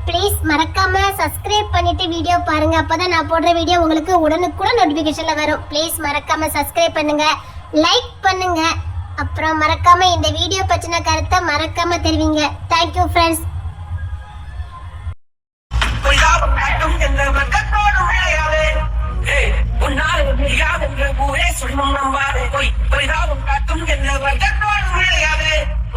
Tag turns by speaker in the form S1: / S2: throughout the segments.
S1: Please மறக்காம subscribe பண்ணிட்டு video பாருங்க. அப்பதான் நான் போடுற வீடியோ உங்களுக்கு உடனுக்குடன் நோட்டிபிகேஷன்ல வரும். ப்ளீஸ் மறக்காம சப்ஸ்கிரைப் பண்ணுங்க, லைக் பண்ணுங்க. அப்புறம் மறக்காம இந்த வீடியோ பற்றின கருத்தை மறக்காம தெரிவிங்க. Thank you friends.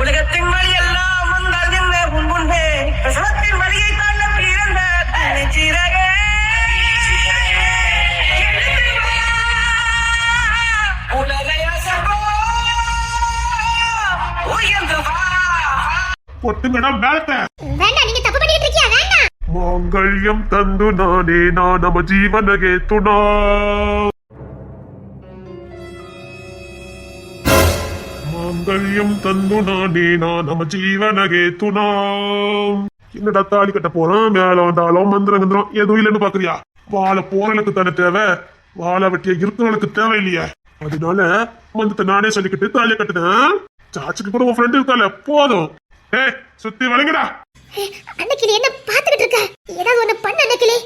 S2: உலகத்தின் வழி எல்லாம் வந்தால் என்ன முன்பே பிரசவத்தின் வழியை தாண்ட பிறந்த சீரகே
S3: பொட்டுங்கடா மேலத்த
S1: வேண்டாம், நீங்க தப்பு பண்ணிட்டு இருக்கீங்க. வேண்டாம்.
S3: மாங்கல்யம் தந்து நானே நான் நம்ம ஜீவனகே துணா மாங்கல்யம் தந்து நானே நான் நம்ம ஜீவனகே துணா. என்னடா தாலி கட்ட போறோம், மேல வந்தாலும் மந்திரம் கந்திரம் எதுவும் இல்லைன்னு பாக்குறியா? வாழை போறலுக்கு தானே தேவை, வாழை வெட்டிய இருக்கிறவளுக்கு தேவை இல்லையா? அதனால மந்தத்தை நானே சொல்லிக்கிட்டு தாலி கட்டுனேன். சாச்சுக்கு கூட உன் ஃப்ரெண்ட் இருக்கால, போதும். சுத்தி வளைங்கடா.
S1: அன்னைக்கிளி என்ன பாத்துக்கிட்டு இருக்க? ஏதாவது ஒண்ணு பண்ண அன்னைக்கிளி.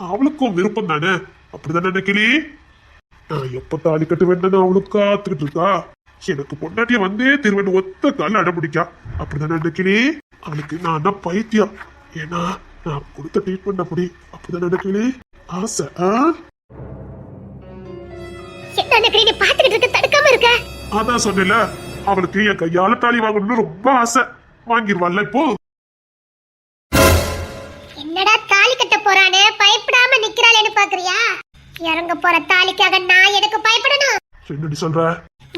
S3: அவளுக்கும் விருப்பம் தானே, அப்படிதானே அன்னைக்கிளி? நான் எப்ப தாலி கட்டு வேண்டாம் அவளுக்கு காத்துக்கிட்டு இருக்கா. எனக்கு பொண்டாட்டிய வந்தே திருவன் ஒத்த கால அடம்பிடிக்கா. அப்படிதானே அன்னைக்கிளி? அவளுக்கு நான் என்ன பைத்தியம்? ஏன்னா நான் கொடுத்த ட்ரீட்மெண்ட் அப்படி. அப்படிதானே அன்னைக்கிளி? ஆசை.
S1: என்ன அன்னைக்கிளி நீ பாத்துக்கிட்டு இருக்க, தடுக்காம இருக்க?
S3: அதான் சொன்னேன்ல, அவளுக்கு என் கையால தாலி வாங்கணும்னு ரொம்ப ஆசை. வாங்கிருவாள்ல இப்போ.
S1: என்னடா தாலி கட்ட போறானே பயப்படாம நிக்கிறாளேன்னு பாக்குறியா? இறங்க போற தாலிக்காக நான் எதுக்கு பயப்படணும்?
S3: என்னடி சொல்ற?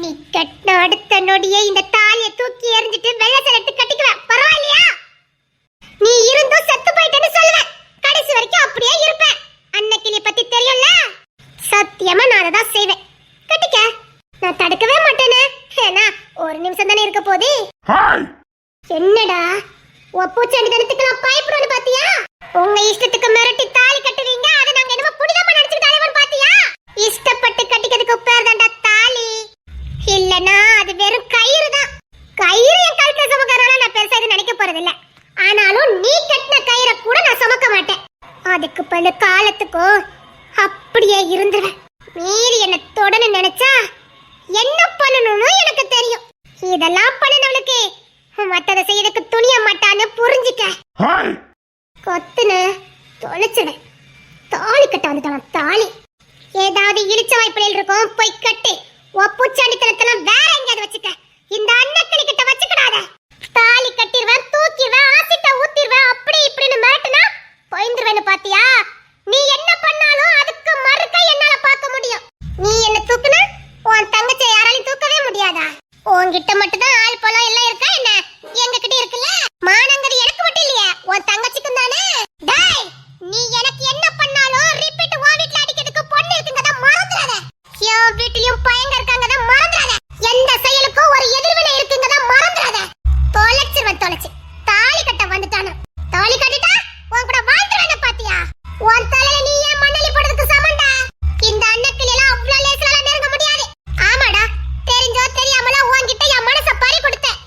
S1: நீ கட்டின அடுத்த நொடியே இந்த தாலியை தூக்கி எறிஞ்சிட்டு வெள்ளை செலட்டு கட்டிக்குவேன். பரவாயில்லையா? நீ இருந்தும் செத்து போயிட்டேன்னு சொல்லுவேன். கடைசி வரைக்கும் அப்படியே இருப்பேன். அன்னைக்கு நீ பத்தி தெரியும்ல. சத்தியமா நான் அதான் செய்வேன். கட்டிக்க, நான் தடுக்கவே மாட்டேனே. ஏன்னா ஒரு நிமிஷம் தானே இருக்க போதே. என்னடா பூச்சாண்டி தனத்துக்கு பயப்படுறோன்னு பாத்தியா? உங்க இஷ்டத்துக்கு மிரட்டி தாலி கட்டுவீங்க, அதை நாங்க என்னமோ புனிதமா நினைச்சுட்டு தலைவன் பாத்தியா? இஷ்டப்பட்டு கட்டிக்கிறதுக்கு பேர் தான்டா தாலி. இல்லனா அது வெறும் கயிறு தான். கயிறு என் கழுத்துல சுமக்கறனால நான் பெருசா இது நினைக்க போறது இல்ல. ஆனாலும் நீ கட்டின கயிறை கூட நான் சுமக்க மாட்டேன். அதுக்கு பல காலத்துக்கும் அப்படியே இருந்துருவேன். மீறி என்ன தொடன்னு நினைச்சா என்ன பண்ணணும்னு எனக்கு தெரியும். இதெல்லாம் பண்ணனவளுக்கு மத்தத செய்யறதுக்கு துணிய மாட்டான்னு புரிஞ்சுக்க. கொத்துன தொலைச்சுட தாலி கட்ட வந்துட்டான். தாலி ஏதாவது இழிச்ச வாய்ப்புகள் இருக்கும், போய் கட்டு. ஒப்புச்சாண்டித்தனத்தெல்லாம் வேற எங்கேயாவது வச்சுக்க. இந்த அன்னக்கிளி கிட்ட வச்சுக்கிடாத. தாலி கட்டிடுவேன், தூக்கிடுவேன், ஆசிட்ட ஊத்திடுவேன், அப்படி இப்படின்னு மிரட்டுனா போய்ந்துருவேன்னு பாத்தியா? நீ என்ன பண்ணாலும் அதுக்கு மறுக்க என்னால பார்க்க முடியும். நீ என்ன தூக்குனா உன் தங்கச்சி யாராலையும் தூக்கவே முடியாதா? உன்கிட்ட மட்டும் தான் ஆள் போலாம் எல்லாம் இருக்கா என்ன? எங்க கிட்ட இருக்குல்ல. மானங்கரி எனக்கு மட்டும் இல்லையா, உன் தங்கச்சிக்கும் தானே. டேய், நீ எனக்கு என்ன பண்ணாலும் ரிப்பீட் உன் வீட்ல அடிக்கிறதுக்கு பொண்ணு இருக்குங்கத மறந்துடாத. என் வீட்லயும் பையங்க இருக்காங்கத மறந்துடாத. எந்த செயலுக்கும் ஒரு எதிர்வினை இருக்குங்கத மறந்துடாத. தொலைச்சு தாலி கட்ட வந்துட்டானே. தாலி கட்டிட்டா உன் கூட வாழ்ந்துறேன்னு பாத்தியா? உன் தலையில நீ ஏன் மண்ணலி போடுறதுக்கு சமண்டா. இந்த அன்னக்கிளி எல்லாம் அவ்வளவு லேசால நெருங்க முடியாது. ஆமாடா, தெரிஞ்சோ தெரியாமலோ உன்கிட்ட என் மனசை பறி கொடுத்தேன்.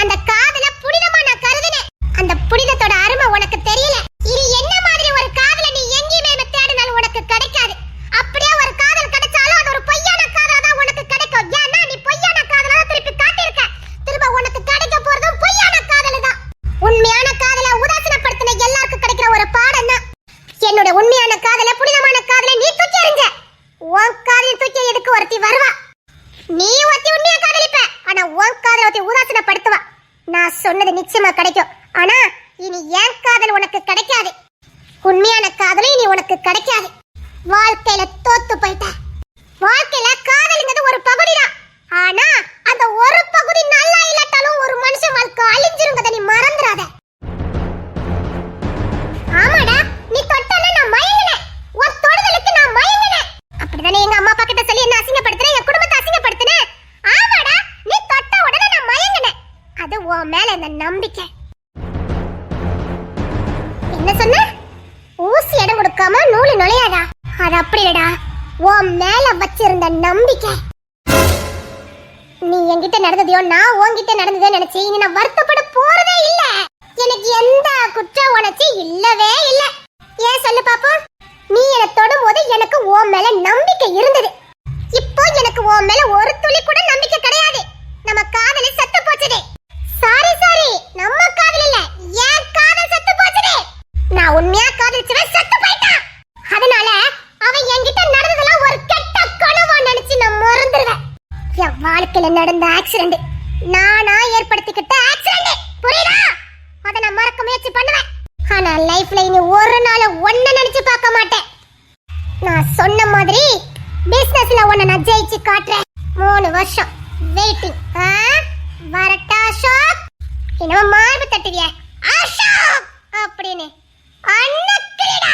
S1: அந்த காதல புனிதமா நான் கருதினேன். அந்த புனிதத்தோட அருமை உனக்கு தெரியல. இனி என்ன மாதிரி ஒரு காதல நீ எங்கேயுமே தேடினாலும் உனக்கு கிடைக்காது. அப்படியே ஒரு காதல் கிடைச்சாலும் அது ஒரு பொய்யான காதலா தான் உனக்கு கிடைக்கும். ஏன்னா நீ பொய்யான காதலா திருப்பி காட்டியிருக்க. திரும்ப உனக்கு கிடைக்க போறதும் பொய்யான காதல் தான். உண்மையான காதலை உதாசீனப்படுத்தின எல்லாருக்கும் கிடைக்கிற ஒரு பாடம் தான். என்னோட உண்மையான காதல புனிதமான காதலை நீ தூக்கி எறிஞ்ச. உன் காதலை தூக்கி எதுக்கு ஒருத்தி வருவா? நீ ஒருத்தி உண்மையா காதலிப்ப, ஆனா உன் காதலை ஒருத்தி உதாசீனப்படுத்துவா. நான் சொன்னது நிச்சயமா கிடைக்கும். ஆனா இனி என் காதல் உனக்கு கிடைக்காது. உண்மையான காதல் இனி உனக்கு கிடைக்காது. வாழ்க்கையில தோத்து போயிட்ட. வாழ்க்கையில காதல்ங்கிறது ஒரு பகுதிதான். ஆனா அந்த ஒரு பகுதி நல்லா இல்லாட்டாலும் ஒரு மனுஷன் வாழ்க்கை அழிஞ்சிருங்கத நீ மறந்துடாத. ஆமாடா, நீ தொட்டல நான் மயங்கினேன். உன் தொடுதலுக்கு நான் மயங்கினேன். அப்படிதானே எங்க அம்மா அப்பா கிட்ட சொல்லி என்ன அசிங்கப்படுத்துறேன், என் குடும்பத்தை அசிங்கப்படுத்துறேன். ஆமாடா, நீ தொட்ட உடனே நான் மயங்கினேன். அது உன் மேல இந்த நம்பிக்கை. என்ன சொன்ன? ஊசி இடம் கொடுக்காம நூலு நுழையாதா? அது அப்படிடா, உன் மேல வச்சிருந்த நம்பிக்கை. நீ என்கிட்ட நடந்ததையோ நான் உன்கிட்ட நடந்ததே நினைச்சு இனி நான் வருத்தப்பட போறதே இல்ல. எனக்கு எந்த குற்ற உணர்ச்சி இல்லவே இல்ல. ஏன் சொல்லு பாப்போம். நீ என்ன தொடும்போது எனக்கு உன் மேல நம்பிக்கை இருந்தது. இப்போ எனக்கு உன் மேல ஒரு துளி கூட நம்பிக்கை கிடையாது. நம்ம காதல செத்து போச்சுதே. சாரி நம்ம காதல் இல்ல, என் காதல் செத்து போச்சுதே. நான் உண்மையா காதலிச்சவன் செத்து போயிட்டான். அதனால அவன் என்கிட்ட நடந்ததெல்லாம் ஒரு கெட்ட கனவா நினைச்சு நான் மறந்துடுவேன். என் வாழ்க்கையில நடந்த ஆக்சிடென்ட் நானா ஏற்படுத்திக்கிட்ட ஆக்சிடென்ட், புரியுதா? அத நான் மறக்க முயற்சி பண்ணுவேன். ஆனா லைஃப்ல இனி ஒரு நாள் ஒன்ன நினைச்சு பார்க்க மாட்டேன். நான் சொன்ன மாதிரி பிசினஸ்ல உன்னை நான் ஜெயிச்சு காட்டுறேன். 3 வருஷம் வெயிட்டிங். வரட்டா அசோக்? என்னவோ மார்பு தட்டுவிய அசோக் அப்படின்னு அண்ணக்கிடா.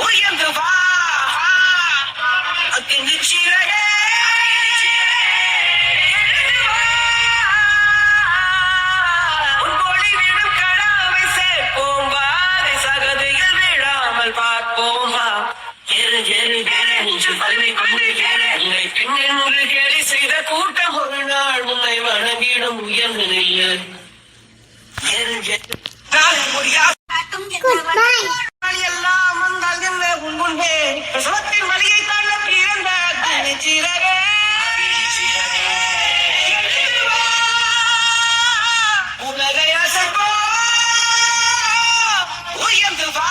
S2: உயர்ந்து வா அக்கினி சிறகே செய்த கூட்டம் ஒரு நாள் உன்னை வணங்கிடும் உயர்ந்து நில்லு. எல்லாம் வந்தால் என்ன உன் முன்பே பிரசவத்தின் வழியை தாண்ட பிறந்த அக்கினி சிறகே. உலகை அசைப்போ உயர்ந்து வா.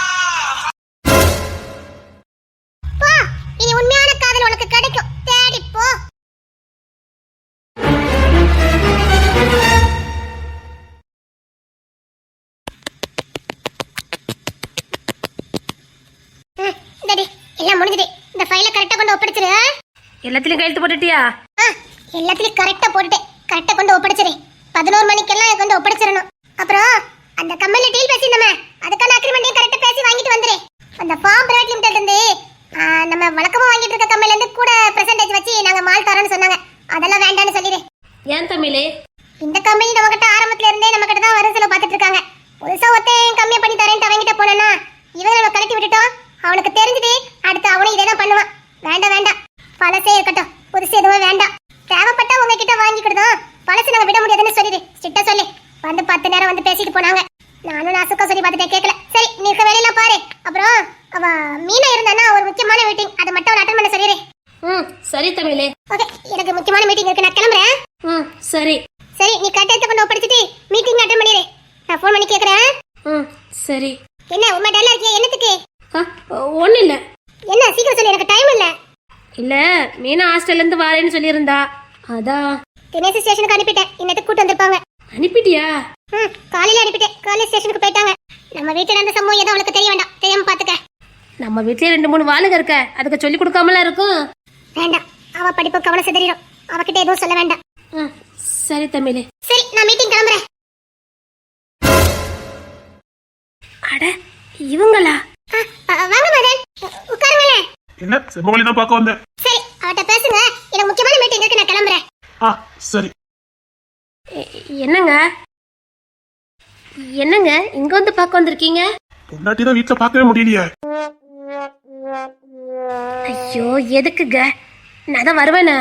S1: போ, இனி உண்மையான காதல் உனக்கு கிடைக்கும். தேடி போ. டேடி, எல்லாம் முடிஞ்சது. இந்த ஃபைலை கரெக்ட்டா கொண்டு ஒப்படைச்சிரு.
S4: எல்லாத்துலயும் கையெழுத்து போட்டுட்டியா?
S1: எல்லாத்தையும் கரெக்ட்டா போட்டுட்டேன். கரெக்ட்டா கொண்டு ஒப்படைச்சிரு. 11 மணிக்கெல்லாம் கொண்டு ஒப்படைச்சிரணும். அப்புறம் அந்த கம்பெனில டீல் பேசினோமே, அதுக்கான அக்ரிமெண்ட்டையும் கரெக்ட்டா பேசி வாங்கிட்டு வந்துரு. அந்த ஃபார்ம் பிரைவேட் லிமிடெட் இருந்து நம்ம வழக்கமா வாங்கிட்டு இருக்க கம்பெனில இருந்து கூட பெர்சன்டேஜ் வச்சு நாங்க மால் தரோம்னு சொன்னாங்க. அதெல்லாம் வேண்டாம்னு சொல்லிடு.
S4: ஏன் தமிழே?
S1: இந்த கம்பெனி நம்ம கிட்ட ஆரம்பத்துல இருந்தே நம்ம கிட்ட தான் வர செலவு பார்த்துட்டு இருக்காங்க. புதுசா ஒருத்தன் கம்மியா பண்ணி தரேன்ட்டு அவங்கிட்ட போனா இவங்க நம்ம கழட்டி விட்டுட்டோம். அவனுக்கு தெரிஞ்சது அடுத்து அவனும் இதே தான் பண்ணுவான். வேண்டாம், பழசே இருக்கட்டும், புதுசு எதுவும் வேண்டாம். தேவைப்பட்டா உங்ககிட்ட வாங்கிக்கிட்டோம், பழசு நாங்க விட முடியாதுன்னு சொல்லிடு. ஸ்ட்ரிக்ட்டா சொல்லி வந்து 10 நேரம் வந்து பேசிட்டு போனாங்க. நானும் நாசுக்கா சொல்லி பார்த்துட்டேன், கேட்கல. சரி, நீ இருக்க வேலையெல்லாம் பாரு. அப்புறம் அவ மீனா இருந்தானா ஒரு முக்கியமான மீட்டிங், அதை மட்டும் அவளை அட்டெண்ட் பண்ண சொல்லிடு.
S4: சரி தமிழே.
S1: ஓகே, எனக்கு முக்கியமான மீட்டிங் இருக்கு, நான் கிளம்புறேன்.
S4: சரி
S1: நீ கட்டத்தை கொண்டு ஒப்படைச்சிட்டு மீட்டிங் அட்டெண்ட் பண்ணிடு. நான் ஃபோன் பண்ணி கேக்குறேன்.
S4: சரி.
S1: என்ன உண்மை டல்லா இருக்கியா? என்னத்துக்கு?
S4: ஒன்றும் இல்லை.
S1: என்ன சீக்கிரம் சொல்லு, எனக்கு டைம் இல்ல.
S4: இல்லை, மீனா ஹாஸ்டல்ல இருந்து வரேன்னு சொல்லியிருந்தா, அதான்.
S1: தினேஷ் ஸ்டேஷனுக்கு அனுப்பிட்டேன். இன்னத்துக்கு கூட்டு வந்திருப்பாங்க.
S4: அனுப்பிட்டியா?
S1: காலையில அனுப்பிட்டேன். காலேஜ் ஸ்டேஷனுக்கு போயிட்டாங்க. நம்ம வீட்டுல நடந்த சம்பவம் ஏதோ அவளுக்கு தெரிய வேண்டாம். தெரியாம பாத்துக்க.
S4: நம்ம வீட்லயே 2-3 வாளுங்க இருக்க, அதுக்கு சொல்லி கொடுக்காமலாம் இருக்கும்.
S1: வேண்டாம், அவ படிப்பு கவனம் சிதறிடும். அவகிட்ட எதுவும் சொல்ல வேண்டாம்.
S4: சரி தமிழே.
S1: சரி, நான் மீட்டிங் கிளம்புறேன்.
S4: அட, இவங்களா?
S1: வாங்க மதன், உட்காருங்களேன்.
S3: என்ன செம்மொழி தான் பார்க்க வந்தேன்.
S1: சரி, அவட்ட பேசுங்க. எனக்கு முக்கியமான மீட்டிங் இருக்கு, நான் கிளம்புறேன்.
S3: சரி.
S4: என்னங்க இங்க வந்து பார்க்க வந்திருக்கீங்க?
S3: பொண்டாட்டி தான் வீட்டுல பார்க்கவே முடியலையே.
S4: ஐயோ, எதுக்குங்க? நான் தான் வருவேனே.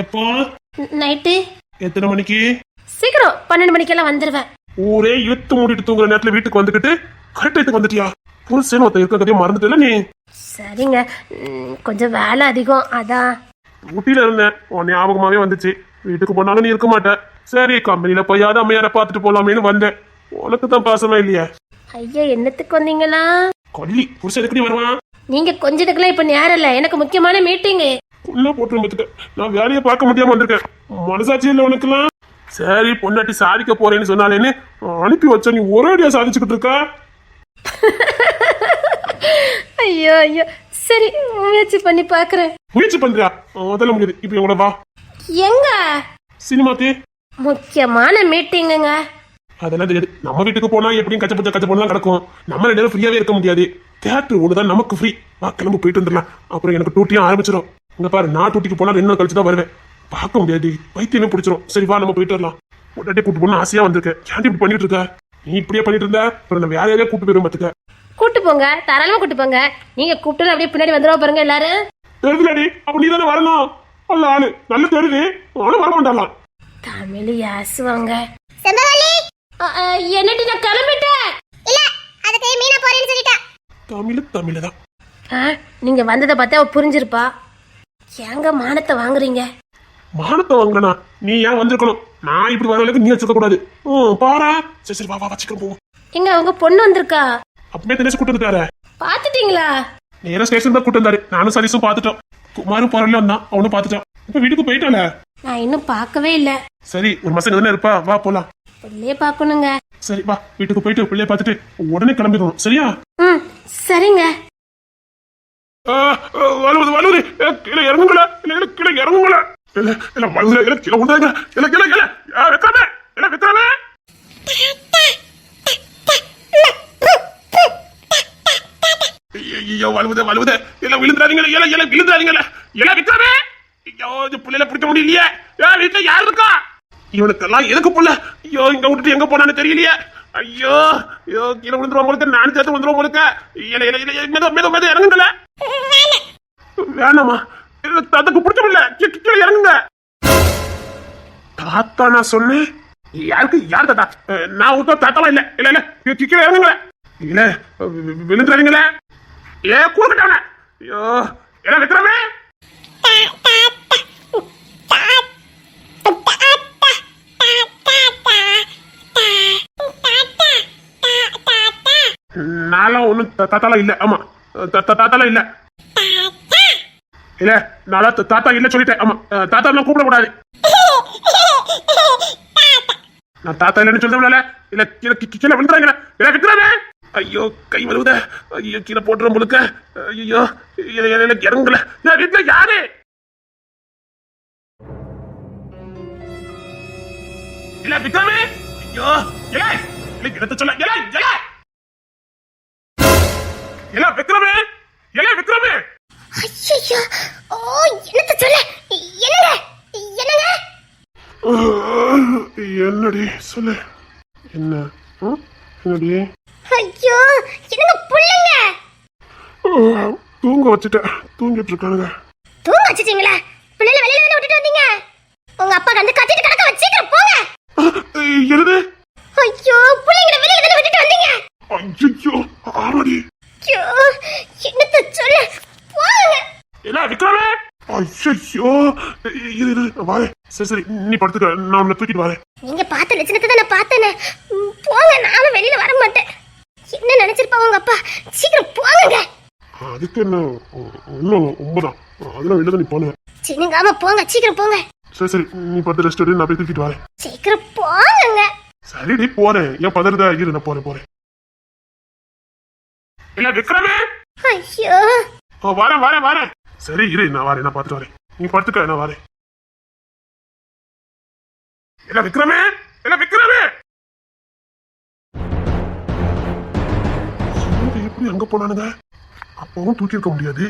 S3: எப்போ?
S4: நைட்டு.
S3: எத்தனை மணிக்கு?
S4: சீக்கிரம் 12 மணிக்கெல்லாம் வந்துருவேன்.
S3: ஊரே இழுத்து மூடிட்டு தூங்குற நேரத்துல வீட்டுக்கு வந்துக்கிட்டு கரெக்டாக வந்துட்டியா? புருஷன் ஒருத்தன் இருக்கிறதையும் மறந்துட்டல நீ.
S4: சரிங்க, கொஞ்சம் வேலை அதிகம், அதான்.
S3: ஊட்டியில இருந்தேன், உன் ஞாபகமாவே வந்துச்சு. வீட்டுக்கு போனாலும் நீ இருக்க மாட்டேன். சரி, கம்பெனில போயாவது அம்மையார பார்த்துட்டு போலாமேன்னு வந்தேன். உனக்கு தான் பாசமா இல்லையா?
S4: ஐயா, என்னத்துக்கு வந்தீங்களா?
S3: கொல்லி புருஷன் எதுக்கு நீ வருவான்?
S4: நீங்க கொஞ்சத்துக்குலாம் இப்ப நேரம் இல்ல, எனக்கு முக்கியமான மீட்டிங்.
S3: உள்ள போட்டு நான் வேலையை பார்க்க முடியாம வந்திருக்கேன். மனசாட்சி இல்லை உனக்குலாம். சரி, பொண்டாட்டி சாதிக்க போறேன்னு சொன்னாலேன்னு அனுப்பி வச்ச நீ ஒரேடியா சாதிச்சுக்கிட்டு இருக்கா.
S4: ஐயோ ஐயோ, சரி, முயற்சி பண்ணி பாக்குறேன்.
S3: முயற்சி பண்றியா? முதல்ல முடியுது. இப்ப எங்களோட வா.
S4: எங்க?
S3: சினிமாக்கு.
S4: முக்கியமான மீட்டிங்குங்க.
S3: அதெல்லாம் தெரியாது. நம்ம வீட்டுக்கு போனா எப்படியும் கச்ச போனா கிடக்கும். நம்ம 2 நேரம் ஃப்ரீயாவே இருக்க முடியாது. தியேட்டர் ஓடுதான் நமக்கு ஃப்ரீ. வா, கிளம்பு, போயிட்டு வந்துடலாம். அப்புறம் எனக்கு டூட்டியும் ஆரம்பிச்சிடும். இங்க பாரு, நான் டூட்டிக்கு போனா 2 நாள் கழிச்சு தான் வருவேன். பார்க்க முடியாது, வைத்தியமே பிடிச்சிரும். சரி வா, நம்ம போயிட்டு வரலாம். உடனே கூட்டு போன ஆசையா வந்திருக்கேன். ஏன்டி இப்படி பண்ணிட்டு இருக்க? நீ இப்படியே பண்ணிட்டு இருந்த அப்புறம் நான் வேற யாரையே கூட்டு போயிடும் பாத்துக்க.
S4: கூட்டு போங்க, தாராளமா கூட்டு போங்க. நீங்க கூப்பிட்டு அப்படியே பின்னாடி வந்துருவா பாருங்க எல்லாரும்.
S3: தெரியுதுலடி, அப்ப நீ தானே வரணும். அல்ல ஆளு நல்ல தெரியுது, ஆனா வர மாட்டாலாம்.
S4: தமிழ் யாசுவாங்க.
S1: செம்பவள்ளி,
S4: என்னடி நான் கிளம்பிட்டேன்.
S1: இல்ல அதுக்கு மீனா போறேன்னு சொல்லிட்டா.
S3: தமிழ் தான்.
S4: நீங்க வந்ததை பார்த்தா அவ புரிஞ்சிருப்பா. ஏங்க மானத்தை வாங்குறீங்க?
S3: மானத்தை வாங்கினா நீ ஏன் வந்திருக்கணும்? நான் இப்படி வரவங்களுக்கு நீ வச்சிருக்க கூடாது. பாரா. சரி வா வச்சுக்க போ.
S4: எங்க உங்க பொண்ணு வந்திருக்கா?
S3: அப்பவே தினேஷ் கூட்டு வந்துட்டாரு.
S4: பாத்துட்டீங்களா?
S3: நேரா ஸ்டேஷன் தான் கூட்டு வந்தாரு. நானும் சதீஷும் பாத்துட்டோம். குமாரும் போறல வந்தான், அவனும் பாத்துட்டான். இப்ப வீட்டுக்கு போயிட்டால.
S4: நான் இன்னும் பார்க்கவே இல்ல.
S3: சரி ஒரு மாசம் தானே இருப்பா, வா போலாம்.
S4: பிள்ளைய பாக்கணுங்க.
S3: சரி வா வீட்டுக்கு போயிட்டு பிள்ளைய பாத்துட்டு உடனே கிளம்பிடணும், சரியா?
S4: சரிங்க.
S3: வலுவது கீழே இறங்குங்கள, இல்ல கீழே இறங்குங்கள, இல்ல வலுது இல்ல கீழே உண்டாங்க, இல்ல வெக்காம இல்ல வெக்காம. ஐயோ வலுவது இல்ல விழுந்துறாதீங்களே, இல்ல விழுந்துறாதீங்களே, இல்ல வெக்காம. ஐயோ இந்த பிள்ளைல பிடிக்க முடியலையே. வீட்டுல யாரு இருக்கா? இவனுக்கெல்லாம் எதுக்கு புள்ள? ஐயோ இங்க விட்டுட்டு எங்க போனான்னு தெரியலையே. ஐயோ ஐயோ கீழே விழுந்துருவோம் போலுக்க, நானும் சேர்த்து விழுந்துருவோம் போலுக்க. மெது இறங்குங்கள. வேணாமா, தாத்தாக்கு பிடிச்ச முடியல, கீழே இறங்குங்க. தாத்தா நான் சொன்னேன். யாருக்கு யார் தாத்தா? நான் உங்க தாத்தாவா? இல்ல இல்ல இல்ல கீழே இறங்குங்க. இல்ல விழுந்துறாதீங்களே. கூறுகிட்டவன. ஐயோ என்ன வைக்கிறவே. நான்லாம் ஒண்ணும் தாத்தாலாம் இல்ல. ஆமா தாத்தாலாம் இல்ல. இல்ல நாளா தாத்தா இல்ல சொல்லிட்டேன். ஆமா தாத்தா எல்லாம் கூப்பிட கூடாது. நான் தாத்தா இல்லன்னு சொல்றேன். இல்ல கீழே விழுந்துறாங்க. இல்ல விக்கிறானே. ஐயோ கை வருவத. ஐயோ கீழே போட்டுறோம் முழுக்க. ஐயோ இறங்கல. வீட்டுல யாரு? இல்ல விக்ரமே. ஐயோ இடத்த சொல்ல. விக்ரமே விக்ரமே.
S1: ஐயோ ஓ என்னத்த சொல்ல. என்னங்க
S3: என்னடி சொல்லு. என்னடி?
S1: ஐயோ என்னங்க புள்ளைங்க
S3: தூங்க வச்சுட்டேன், தூங்கிட்டு இருக்கானுங்க.
S1: தூங்க வச்சிட்டீங்களா? பிள்ளைல வெளியில தானே விட்டுட்டு வந்தீங்க. உங்க அப்பா வந்து கத்திட்டு கிடக்க வச்சு சீக்கிரம் போங்க.
S3: என்னது?
S1: ஐயோ பிள்ளைங்க வெளியில தானே விட்டுட்டு வந்தீங்க.
S3: ஐயோ ஆமாடி.
S1: ஐயோ என்னத்த சொல்ல. போங்க.
S3: என்ன விக்ரமே? ஐயோ இரு வாரே. சரி நீ படுத்துக்க, நான் உன்னை தூக்கிட்டு வரேன்.
S1: நீங்க பார்த்த லட்சணத்தை தான் நான் பார்த்தேனே. போங்க, நானும் வெளியில வர மாட்டேன். என்ன நினைச்சிருப்பா உங்க அப்பா? சீக்கிரம் போங்க.
S3: அதுக்கு என்ன இன்னும் 9 தான், அதெல்லாம் வெளியில நீ போன.
S1: சின்னங்காம போங்க, சீக்கிரம் போங்க.
S3: சரி நீ படுத்து ரெஸ்ட் எடு, நான் போய் தூக்கிட்டு வரேன்.
S1: சீக்கிரம் போங்க.
S3: சரிடி போறேன். ஏன் பதறதா? இரு நான் போறேன். இல்ல விக்ரமே.
S1: ஐயோ
S3: வரேன். சரி இரு நான் வரேன், நான் பார்த்துட்டு வரேன். நீ படுத்துக்க, நான் வரேன். இல்ல விக்ரமே. எப்படி அங்க போனானுங்க? அப்பவும் தூக்கி இருக்க முடியாது.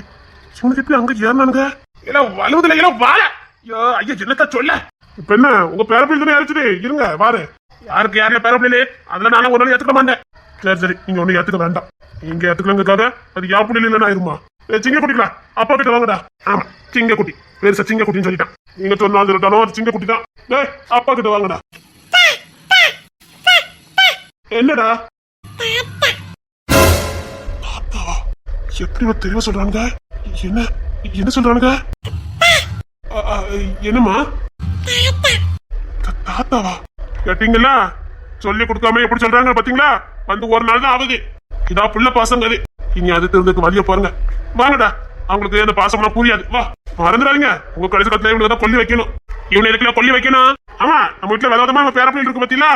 S3: இவனுக்கு எப்படி அங்க ஏறினானுங்க? இல்ல வலுவதில்ல. இல்ல வாழ. ஐயா என்னத்த சொல்ல. இப்ப என்ன உங்க பேரப்பிள்ளை தானே அரைச்சிட்டு இருங்க வாரு. யாருக்கு யாருல பேரப்பிள்ளை? அதெல்லாம் நானும் ஒரு நாள் ஏத்துக்க மாட்டேன். சரி நீங்க ஒண்ணு ஏத்துக்க வேண்டாம். நீங்க ஏத்துக்கலங்கிறதுக்காக அது யா புள்ளி இல்லைன்னா ஆயிருமா? சிங்க குட்டிங்களா? அப்பா கிட்ட வாங்கடா. ஆமா சிங்க குட்டி, பெருசா சிங்க குட்டின்னு சொல்லிட்டான். நீங்க சொன்னாலும் சொல்லிட்டாலும் அது சிங்க குட்டி தான். அப்பா கிட்ட வாங்கடா. என்னடா தாத்தாவா? எப்படி தெளிவா சொல்றானுங்க? என்ன சொல்றானுங்க? என்னம்மா? தாத்தாவா? கேட்டீங்களா? சொல்லி கொடுக்காம எப்படி சொல்றாங்க பாத்தீங்களா? வந்து ஒரு நாள் தான் ஆகுது. இதா புள்ள பாசங்க அது. இனி அது தெரிஞ்சதுக்கு வழிய பாருங்க. வாங்கடா. அவங்களுக்கு அந்த பாசம்லாம் புரியாது. வா மறந்துடாதீங்க. உங்க கடைசி காலத்துல இவனுக்கு தான் கொல்லி வைக்கணும். இவனை இருக்குல்ல கொல்லி வைக்கணும். ஆமா நம்ம வீட்டுல விதவிதமா பேர பிள்ளை இருக்கு பாத்தீங்களா?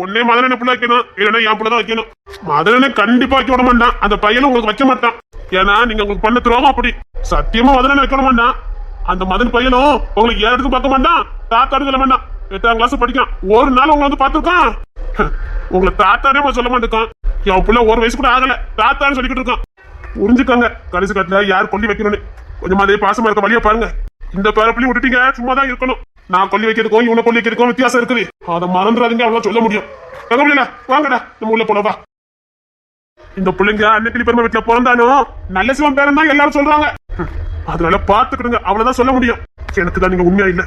S3: ஒன்னே மதனனை புள்ள வைக்கணும், இல்லைன்னா என் புள்ள தான் வைக்கணும். மதனனை கண்டிப்பா வைக்க விட மாட்டான். அந்த பையனும் உங்களுக்கு வைக்க மாட்டான். ஏன்னா நீங்க உங்களுக்கு பண்ண துரோகம் அப்படி. சத்தியமா மதனனை வைக்க விட மாட்டான். அந்த மதன் பையனும் உங்களுக்கு ஏறதுக்கு பார்க்க மாட்டான், தாத்தாரு சொல்ல மாட்டான். 8ஆம் கிளாஸ் படிக்கான். ஒரு நாள் உங்களை வந்து பாத்துருக்கான். உங்களை தாத்தாரே சொல்ல மாட்டேக்கான். என் பிள்ளை ஒரு வயசு கூட ஆகல, தாத்தான்னு சொல்லிக்கிட்டு இருக்கான். புரிஞ்சுக்காங்க. கடைசி காலத்துல யார் கொல்லி வைக்கணும்னு கொஞ்சமா அதே பாசமா இருக்க வழியா பாருங்க. இந்த பேரப்பிள்ளி விட்டுட்டீங்க, சும்மா தான் இருக்கணும். நான் கொல்லி வைக்கிறதுக்கும் இவனை கொல்லி வைக்கிறதுக்கும் வித்தியாசம் இருக்குது. அதை மறந்துடாதீங்க, அவ்வளவு சொல்ல முடியும். தகவல வாங்கடா, நம்ம உள்ள போனவா. இந்த பிள்ளைங்க அன்னைக்கு பெருமை வீட்டுல பிறந்தாலும் நல்ல சிவன் பேரன் தான் எல்லாரும் சொல்றாங்க. அதனால பாத்துக்கிடுங்க, அவ்வளவுதான் சொல்ல முடியும். எனக்கு தான் நீங்க உண்மையா இல்ல.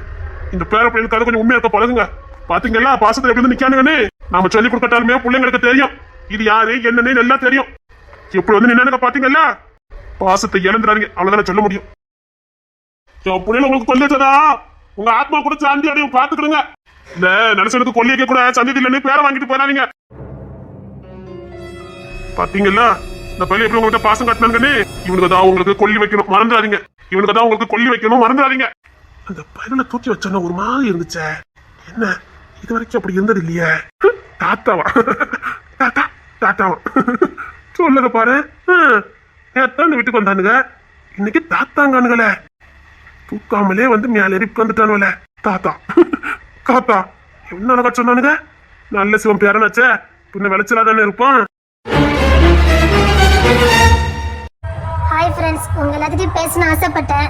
S3: இந்த பேர பிள்ளைகளுக்கு கொஞ்சம் உண்மையா இருக்க பழகுங்க. பாத்தீங்களா பாசத்தை எப்படி வந்து நிக்கானுங்கன்னு நாம சொல்லி கொடுக்கட்டாலுமே பிள்ளைங்களுக்கு தெரியும் இது யாரு என்னன்னு நல்லா தெரியும். எப்படி வந்து நின்னானுங்க பாத்தீங்களா? பாசத்தை இழந்துறாங்க அவ்வளவுதான் சொல்ல முடியும். என் பிள்ளைல உங்களுக்கு கொல்லி வச்சதா உங்க ஆத்மா கூட சாந்தி அடையும் பாத்துக்கிடுங்க. இந்த நெல்சனுக்கு கொல்லி வைக்க கூட சந்ததி இல்லைன்னு பேரை வாங்கிட்டு போறாதீங்க. பாத்தீங்களா இந்த பையன் எப்படி உங்ககிட்ட பாசம் காட்டினாங்கன்னு? இவனுக்கு தான் உங்களுக்கு கொல்லி வைக்கணும் மறந்துடாதீங்க. இவனுக்கு தான் உங்களுக்கு கொல்லி வைக்கணும் மறந்துடாதீங்க. அந்த பையனை தூக்கி வச்சோன்னா ஒரு மாதிரி இருந்துச்சே. என்ன இது வரைக்கும் அப்படி இருந்தது இல்லையே. தாத்தாவா தாத்தா தாத்தாவா சொல்லத பாரு. நேத்தான் இந்த வீட்டுக்கு வந்தானுங்க, இன்னைக்கு தாத்தாங்கானுங்களே. தூக்காமலே வந்து மேல ஏறி உட்காந்துட்டானுங்களே. தாத்தா காத்தா என்ன அழகா சொன்னானுங்க. நல்ல சிவன் பேரனாச்சே, பின்ன விளைச்சலா தானே இருப்பான்.
S1: ஹாய் ஃப்ரெண்ட்ஸ், உங்க எல்லாத்தையும் பேசணும்னு ஆசைப்பட்டேன்.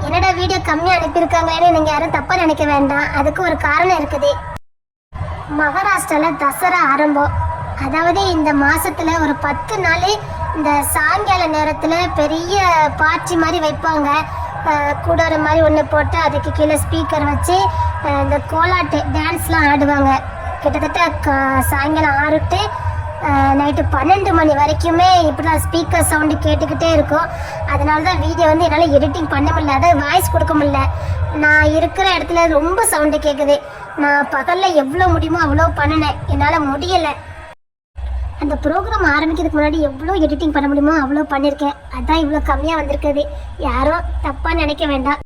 S1: என்னடா வீடியோ கம்மியாக அனுப்பியிருக்காங்கன்னு நீங்கள் யாரும் தப்பாக நினைக்க வேண்டாம். அதுக்கு ஒரு காரணம் இருக்குது. மகாராஷ்டிராவில் தசரா ஆரம்பம். அதாவது இந்த மாசத்துல ஒரு 10 நாள் இந்த சாயங்கால நேரத்தில் பெரிய பார்ட்டி மாதிரி வைப்பாங்க. கூடார மாதிரி ஒன்று போட்டு அதுக்கு கீழே ஸ்பீக்கர் வச்சு இந்த கோலாட்டு டான்ஸ்லாம் ஆடுவாங்க. கிட்டத்தட்ட சாயங்காலம் 6 to நைட்டு 12 மணி வரைக்குமே இப்படி தான் ஸ்பீக்கர் சவுண்டு கேட்டுக்கிட்டே இருக்கும். அதனால தான் வீடியோ வந்து என்னால் எடிட்டிங் பண்ண முடியல, அதாவது வாய்ஸ் கொடுக்க முடியல. நான் இருக்கிற இடத்துல ரொம்ப சவுண்டு கேட்குது. நான் பகலில் எவ்வளோ முடியுமோ அவ்வளோ பண்ணினேன், என்னால் முடியலை. அந்த ப்ரோக்ராம் ஆரம்பிக்கிறதுக்கு முன்னாடி எவ்வளோ எடிட்டிங் பண்ண முடியுமோ அவ்வளோ பண்ணியிருக்கேன். அதான் இவ்வளோ கம்மியாக வந்திருக்குது. யாரும் தப்பாக நினைக்க வேண்டாம்.